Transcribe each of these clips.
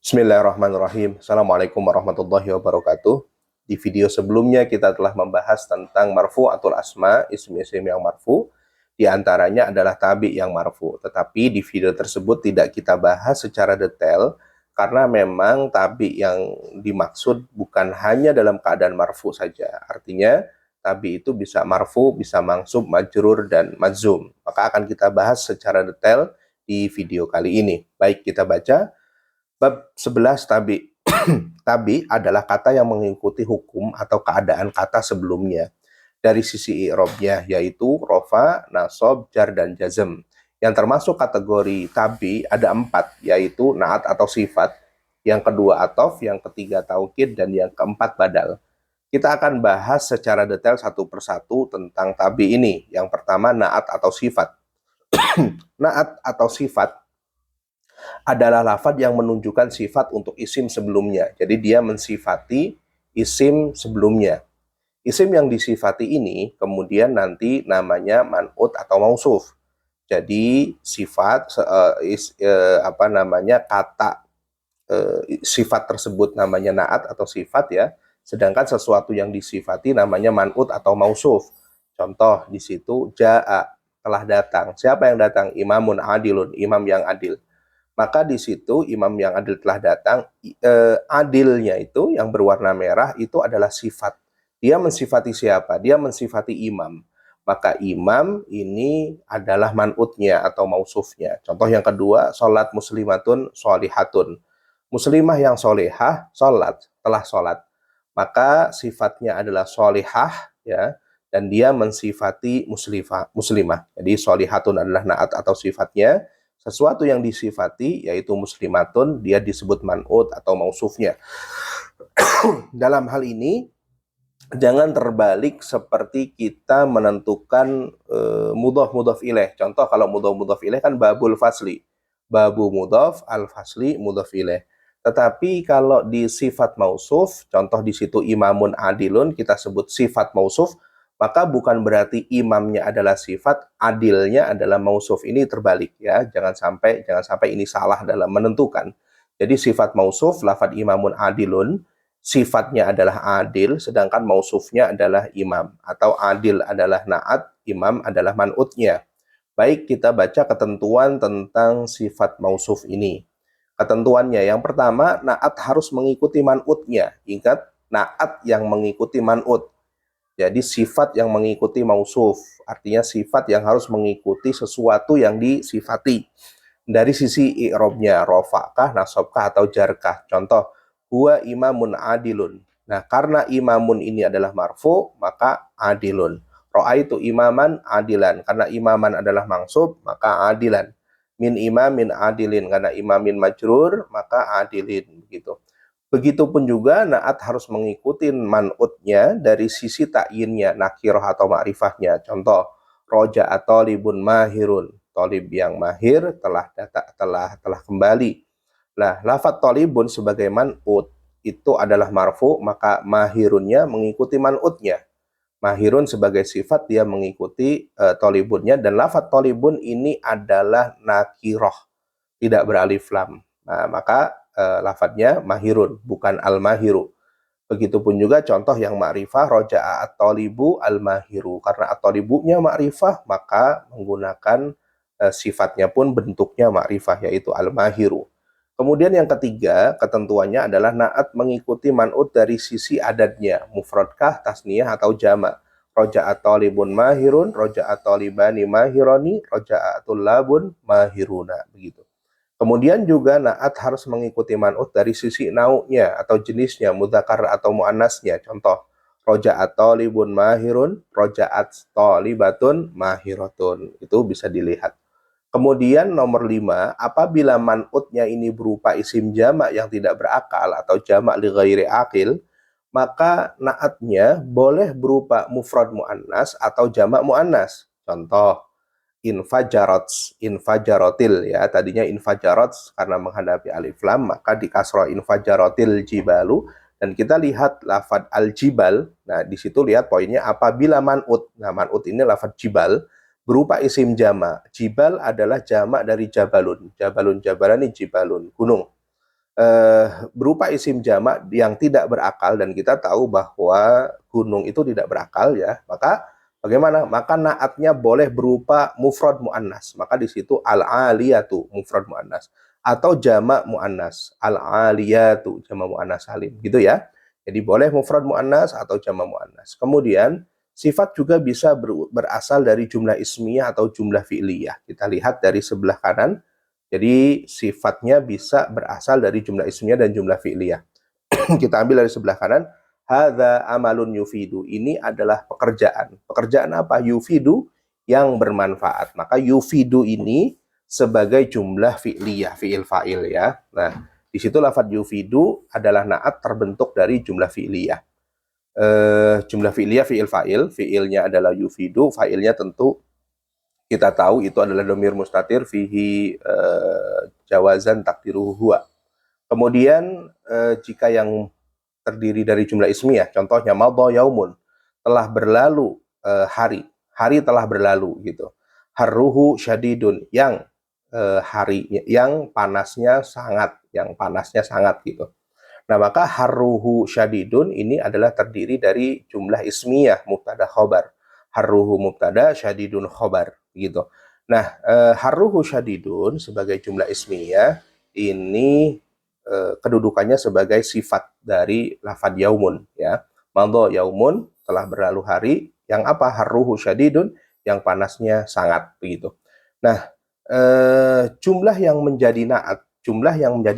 Bismillahirrahmanirrahim. Assalamualaikum warahmatullahi wabarakatuh. Di video sebelumnya kita telah membahas tentang marfu'atul asma, isim-isim yang marfu. Di antaranya adalah tabi yang marfu. Tetapi di video tersebut tidak kita bahas secara detail karena memang tabi yang dimaksud bukan hanya dalam keadaan marfu saja. Artinya tabi itu bisa marfu, bisa mansub, majrur, dan majzum. Maka akan kita bahas secara detail di video kali ini. Baik, kita baca. Bab 11 tabi. Tabi adalah kata yang mengikuti hukum atau keadaan kata sebelumnya dari sisi i'rabnya, yaitu rofa, nasab, jar, dan jazm. Yang termasuk kategori tabi ada 4, yaitu naat atau sifat, yang kedua atof, yang ketiga taukid, dan yang keempat badal. Kita akan bahas secara detail satu persatu tentang tabi ini. Yang pertama naat atau sifat. Naat atau sifat adalah lafadz yang menunjukkan sifat untuk isim sebelumnya. Jadi dia mensifati isim sebelumnya. Isim yang disifati ini kemudian nanti namanya man'ut atau mausuf. Jadi sifat kata sifat tersebut namanya naat atau sifat ya. Sedangkan sesuatu yang disifati namanya man'ut atau mausuf. Contoh di situ jaa, telah datang. Siapa yang datang? Imamun adilun, imam yang adil. Maka di situ imam yang adil telah datang, adilnya itu yang berwarna merah itu adalah sifat. Dia mensifati siapa? Dia mensifati imam. Maka imam ini adalah man'utnya atau mausufnya. Contoh yang kedua, sholat muslimatun sholihatun. Muslimah yang sholihah, sholat, telah sholat. Maka sifatnya adalah sholihah, ya, dan dia mensifati muslimah. Jadi sholihatun adalah naat atau sifatnya. Sesuatu yang disifati yaitu muslimatun, dia disebut man'ut atau mausufnya. Dalam hal ini jangan terbalik seperti kita menentukan mudhaf ilaih. Contoh kalau mudhaf ilaih kan babul fasli. Babu mudhaf, al fasli mudhaf ilaih. Tetapi kalau di sifat mausuf, contoh di situ imamun adilun, kita sebut sifat mausuf, maka bukan berarti imamnya adalah sifat, adilnya adalah mausuf. Ini terbalik ya, jangan sampai ini salah dalam menentukan. Jadi sifat mausuf, lafadz imamun adilun, sifatnya adalah adil, sedangkan mausufnya adalah imam. Atau adil adalah naat, imam adalah man'utnya. Baik, kita baca ketentuan tentang sifat mausuf ini. Ketentuannya, yang pertama, naat harus mengikuti man'utnya. Ingat, naat yang mengikuti man'ut. Jadi sifat yang mengikuti mausuf, artinya sifat yang harus mengikuti sesuatu yang disifati. Dari sisi i'rabnya, rofa'kah, nasabkah, atau jarkah. Contoh, huwa imamun adilun. Nah, karena imamun ini adalah marfu, maka adilun. Ra'aitu imaman adilan. Karena imaman adalah mansub, maka adilan. Min imamin adilin. Karena imamin majrur, maka adilin. Begitu. Begitupun juga naat harus mengikuti man'utnya dari sisi ta'yinnya, nakirah atau ma'rifahnya. Contoh, roja atau libun mahirun. Tolib yang mahir telah kembali. Nah, lafadz tolibun sebagai man'ut itu adalah marfu, maka mahirunnya mengikuti man'utnya. Mahirun sebagai sifat dia mengikuti tolibunnya, dan lafadz tolibun ini adalah nakirah, tidak beralif lam. Nah, maka lafadznya mahirun, bukan al-mahiru. Begitupun juga contoh yang ma'rifah, roja'a at-tolibu al-mahiru. Karena at-tolibunya ma'rifah, maka menggunakan sifatnya pun bentuknya ma'rifah, yaitu al-mahiru. Kemudian yang ketiga, ketentuannya adalah naat mengikuti man'ut dari sisi adadnya, mufradkah, tasniyah, atau jama'. Roja'a tolibun mahirun, roja'a tolibani mahironi, roja'a tullabun mahiruna. Begitu. Kemudian juga naat harus mengikuti man'ut dari sisi nau'nya atau jenisnya, mudzakkar atau muannasnya. Contoh, roja'at tolibun mahirun, roja'at tolibatun mahiratun. Itu bisa dilihat. Kemudian nomor 5, apabila man'utnya ini berupa isim jamak yang tidak berakal atau jamak li ghairi aqil, maka naatnya boleh berupa mufrad muannas atau jamak muannas. Contoh, infajarotil ya, tadinya infajarot karena menghadapi alif lam, maka di kasroh infajarotil jibalu, dan kita lihat lafadz al-jibal. Nah, di situ lihat poinnya apabila man'ut. Nah, man'ut ini lafadz jibal berupa isim jama. Jibal adalah jamak dari jabalun. Jabalun jabalani jibalun, gunung. berupa isim jamak yang tidak berakal, dan kita tahu bahwa gunung itu tidak berakal ya, maka bagaimana? Maka naatnya boleh berupa mufrad muannas. Maka di situ al-aliyatu mufrad muannas atau jamak muannas. Al-aliyatu jamak muannas salim gitu ya. Jadi boleh mufrad muannas atau jamak muannas. Kemudian sifat juga bisa berasal dari jumlah ismiyah atau jumlah fi'liyah. Kita lihat dari sebelah kanan. Jadi sifatnya bisa berasal dari jumlah ismiyah dan jumlah fi'liyah. Kita ambil dari sebelah kanan. Hadza amalun yufidu. Ini adalah pekerjaan. Pekerjaan apa? Yufidu, yang bermanfaat. Maka yufidu ini sebagai jumlah fi'liyah, fi'il fa'il ya. Nah, di situ lafadz yufidu adalah naat terbentuk dari jumlah fi'liyah. Jumlah fi'liyah fi'il fa'il. Fi'ilnya adalah yufidu, fa'ilnya tentu kita tahu itu adalah domir mustatir fihi jawazan takdiruhu huwa. Kemudian jika yang terdiri dari jumlah ismiyah, contohnya madha yaumun, telah berlalu hari, hari telah berlalu gitu. Harruhu syadidun, yang hari yang panasnya sangat gitu. Nah, maka harruhu syadidun ini adalah terdiri dari jumlah ismiyah mubtada khobar. Harruhu mubtada, syadidun khobar gitu. Nah, harruhu syadidun sebagai jumlah ismiyah ini kedudukannya sebagai sifat dari lafadz yaumun ya. Madha yaumun, telah berlalu hari, yang apa? Harruhu syadidun, yang panasnya sangat begitu. Nah, jumlah yang menjadi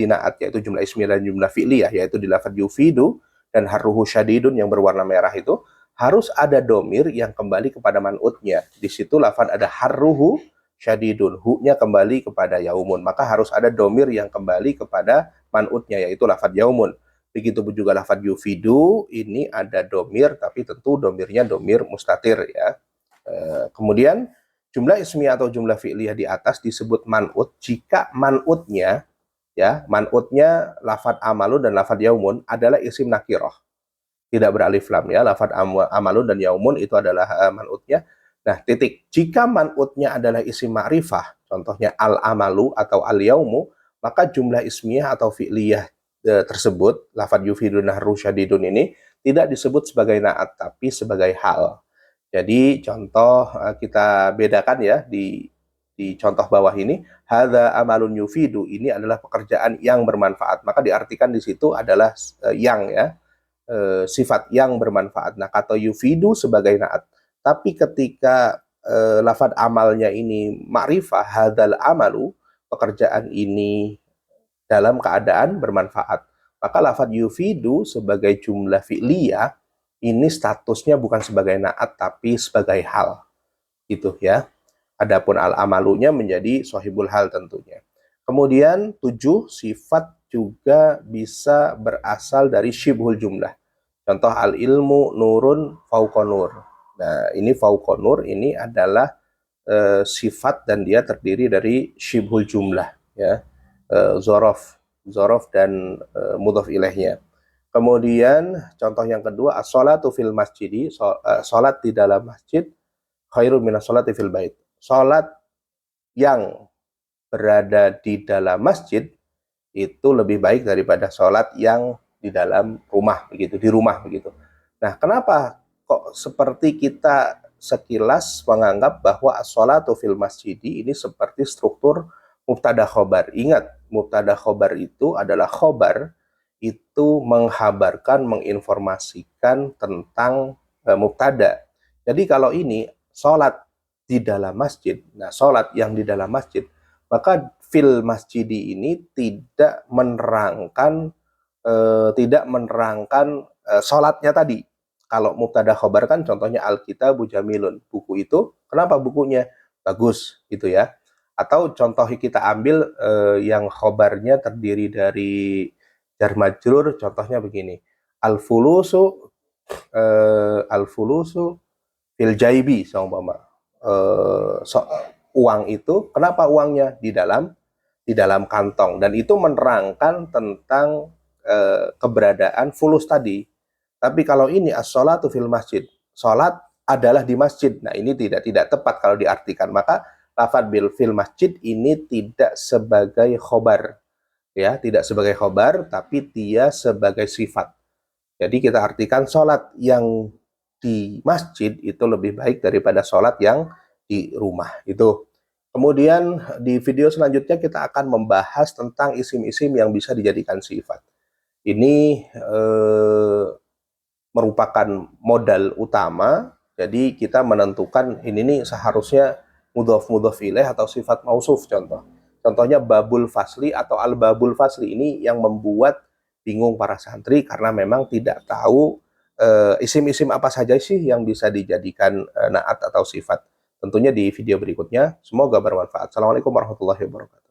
naat yaitu jumlah ismiyah dan jumlah fi'liyah, yaitu di lafadz yufidu dan harruhu syadidun yang berwarna merah itu harus ada domir yang kembali kepada man'utnya. Di situ lafadz ada harruhu syadidun, hu-nya kembali kepada yaumun, maka harus ada domir yang kembali kepada man'utnya, yaitu lafadz yaumun. Begitu juga lafadz yufidu, ini ada domir, tapi tentu domirnya domir mustatir ya. Kemudian jumlah ismiyah atau jumlah fi'liyah di atas disebut man'ut jika man'utnya ya, man'utnya lafadz amalun dan lafadz yaumun adalah isim nakirah, tidak beralif lam ya. Lafadz amalun dan yaumun itu adalah man'utnya. Nah, titik. Jika man'utnya adalah isim ma'rifah, contohnya al-amalu atau al-yaumu, maka jumlah ismiyah atau fi'liyah tersebut, lafadz yufidun harru syadidun ini, tidak disebut sebagai naat, tapi sebagai hal. Jadi contoh kita bedakan ya di contoh bawah ini, hadza amalun yufidu, ini adalah pekerjaan yang bermanfaat. Maka diartikan di situ adalah yang ya, sifat yang bermanfaat. Nah, kata yufidu sebagai naat. Tapi ketika lafadz amalnya ini ma'rifah, hadzal amalu, pekerjaan ini dalam keadaan bermanfaat. Maka lafadz yufidu sebagai jumlah fi'liyah ini statusnya bukan sebagai naat tapi sebagai hal. Gitu ya. Adapun al-amalunya menjadi sahibul hal tentunya. Kemudian 7, sifat juga bisa berasal dari syibhul jumlah. Contoh al-ilmu nurun fauqonur. Nah, ini fauqonur ini adalah sifat dan dia terdiri dari syibhul jumlah ya. Zorof dan mudhof ilaihnya. Kemudian contoh yang kedua, as-sholatu fil masjidi, sholat di dalam masjid khairun minas sholati fil bait. Sholat yang berada di dalam masjid itu lebih baik daripada sholat yang di dalam rumah begitu, di rumah begitu. Nah, kenapa kok seperti kita sekilas menganggap bahwa as-sholatu fil masjidi ini seperti struktur mubtada khobar. Ingat, mubtada khobar itu adalah khobar, itu menghabarkan, menginformasikan tentang mubtada. Jadi kalau ini sholat di dalam masjid, nah sholat yang di dalam masjid, maka fil masjidi ini tidak menerangkan sholatnya tadi. Kalau mubtada khobar kan contohnya al-kitabu jamilun, buku itu, kenapa bukunya bagus gitu ya. Atau contoh kita ambil yang khobarnya terdiri dari jar majrur, contohnya begini, al-fulusu fil jaibi, seumpama uang itu, kenapa uangnya di dalam kantong, dan itu menerangkan tentang keberadaan fulus tadi. Tapi kalau ini as-sholatu fil masjid, sholat adalah di masjid, nah ini tidak tepat kalau diartikan. Maka lafadz bil fil masjid ini tidak sebagai khobar, ya, tidak sebagai khobar, tapi dia sebagai sifat. Jadi kita artikan sholat yang di masjid itu lebih baik daripada sholat yang di rumah. Itu. Kemudian di video selanjutnya kita akan membahas tentang isim-isim yang bisa dijadikan sifat. Ini merupakan modal utama. Jadi kita menentukan ini nih seharusnya mudhof ilaih atau sifat mausuf contoh. Contohnya babul fasli atau al babul fasli ini yang membuat bingung para santri karena memang tidak tahu isim-isim apa saja sih yang bisa dijadikan naat atau sifat. Tentunya di video berikutnya. Semoga bermanfaat. Assalamualaikum warahmatullahi wabarakatuh.